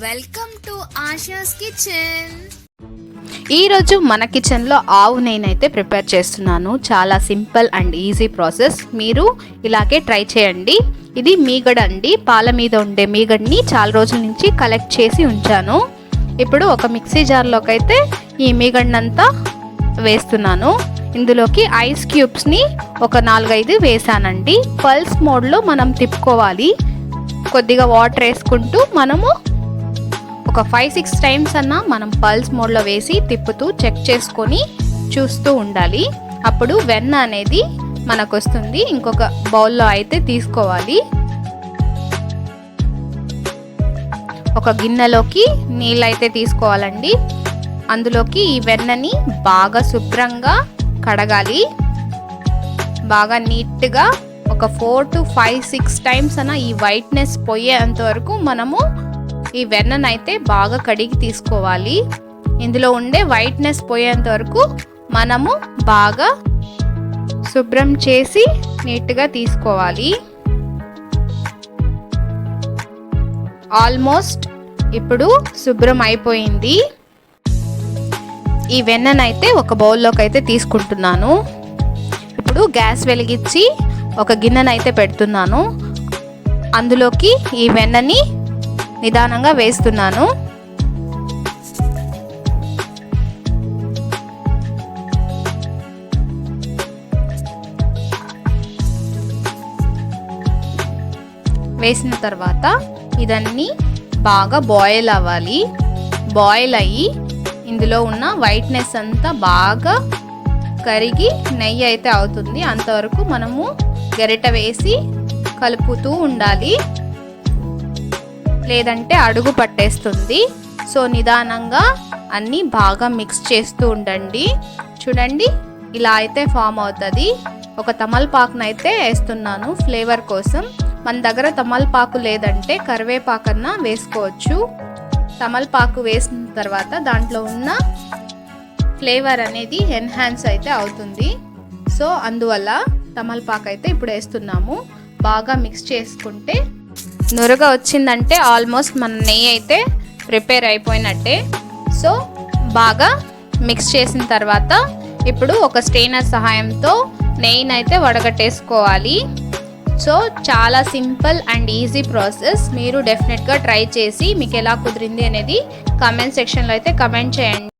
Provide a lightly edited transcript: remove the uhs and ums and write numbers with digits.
Welcome to ASHAs kitchen. ఈరోజు మన కిచెన్లో ఆవు నెయ్యినైతే ప్రిపేర్ చేస్తున్నాను. చాలా సింపుల్ అండ్ ఈజీ ప్రాసెస్. మీరు ఇలాగే ట్రై చేయండి. ఇది మీగడ అండి. పాల మీద ఉండే మీగడని చాలా రోజుల నుంచి కలెక్ట్ చేసి ఉంచాను. ఇప్పుడు ఒక మిక్సీ జార్లోకి అయితే ఈ మీగడనంతా వేస్తున్నాను. ఇందులోకి ఐస్ క్యూబ్స్ని ఒక 4-5 వేసానండి. పల్స్ మోడ్లో మనం తిప్పుకోవాలి. కొద్దిగా వాటర్ వేసుకుంటూ మనము ఒక 5-6 టైమ్స్ అన్నా మనం పల్స్ మోడ్లో వేసి తిప్పుతూ చెక్ చేసుకొని చూస్తూ ఉండాలి. అప్పుడు వెన్న అనేది మనకు వస్తుంది. ఇంకొక బౌల్లో అయితే తీసుకోవాలి. ఒక గిన్నెలోకి నీళ్ళు అయితే తీసుకోవాలండి. అందులోకి ఈ వెన్నని బాగా శుభ్రంగా కడగాలి. బాగా నీట్గా ఒక 4 to 5-6 టైమ్స్ అన్న ఈ వైట్నెస్ పోయేంత వరకు మనము ఈ వెన్ననైతే బాగా కడిగి తీసుకోవాలి. ఇందులో ఉండే వైట్నెస్ పోయేంత వరకు మనము బాగా శుభ్రం చేసి నీట్గా తీసుకోవాలి. ఆల్మోస్ట్ ఇప్పుడు శుభ్రం అయిపోయింది. ఈ వెన్ననైతే ఒక బౌల్లోకి అయితే తీసుకుంటున్నాను. ఇప్పుడు గ్యాస్ వెలిగించి ఒక గిన్నెనైతే పెడుతున్నాను. అందులోకి ఈ వెన్నని నిదానంగా వేస్తున్నాను. వేసిన తర్వాత ఇదన్నీ బాగా బాయిల్ అవ్వాలి. బాయిల్ అయ్యి ఇందులో ఉన్న వైట్నెస్ అంతా బాగా కరిగి నెయ్యి అయితే అవుతుంది. అంతవరకు మనము గరిటె వేసి కలుపుతూ ఉండాలి, లేదంటే అడుగు పట్టేస్తుంది. సో నిదానంగా అన్నీ బాగా మిక్స్ చేస్తూ ఉండండి. చూడండి, ఇలా అయితే ఫామ్ అవుతుంది. ఒక తమలపాకును అయితే వేస్తున్నాను ఫ్లేవర్ కోసం. మన దగ్గర తమలపాకు లేదంటే కరివేపాకన్నా వేసుకోవచ్చు. తమలపాకు వేసిన తర్వాత దాంట్లో ఉన్న ఫ్లేవర్ అనేది ఎన్హాన్స్ అయితే అవుతుంది. సో అందువల్ల తమలపాకు అయితే ఇప్పుడు వేస్తున్నాము. బాగా మిక్స్ చేసుకుంటే నురగ వచ్చిందంటే ఆల్మోస్ట్ మన నెయ్యి అయితే ప్రిపేర్ అయిపోయినట్టే. సో బాగా మిక్స్ చేసిన తర్వాత ఇప్పుడు ఒక స్ట్రెయినర్ సహాయంతో నెయ్యినైతే వడగట్టేసుకోవాలి. సో చాలా సింపుల్ అండ్ ఈజీ ప్రాసెస్. మీరు డెఫినెట్గా ట్రై చేసి మీకు ఎలా కుదిరింది అనేది కామెంట్ సెక్షన్లో అయితే కమెంట్ చేయండి.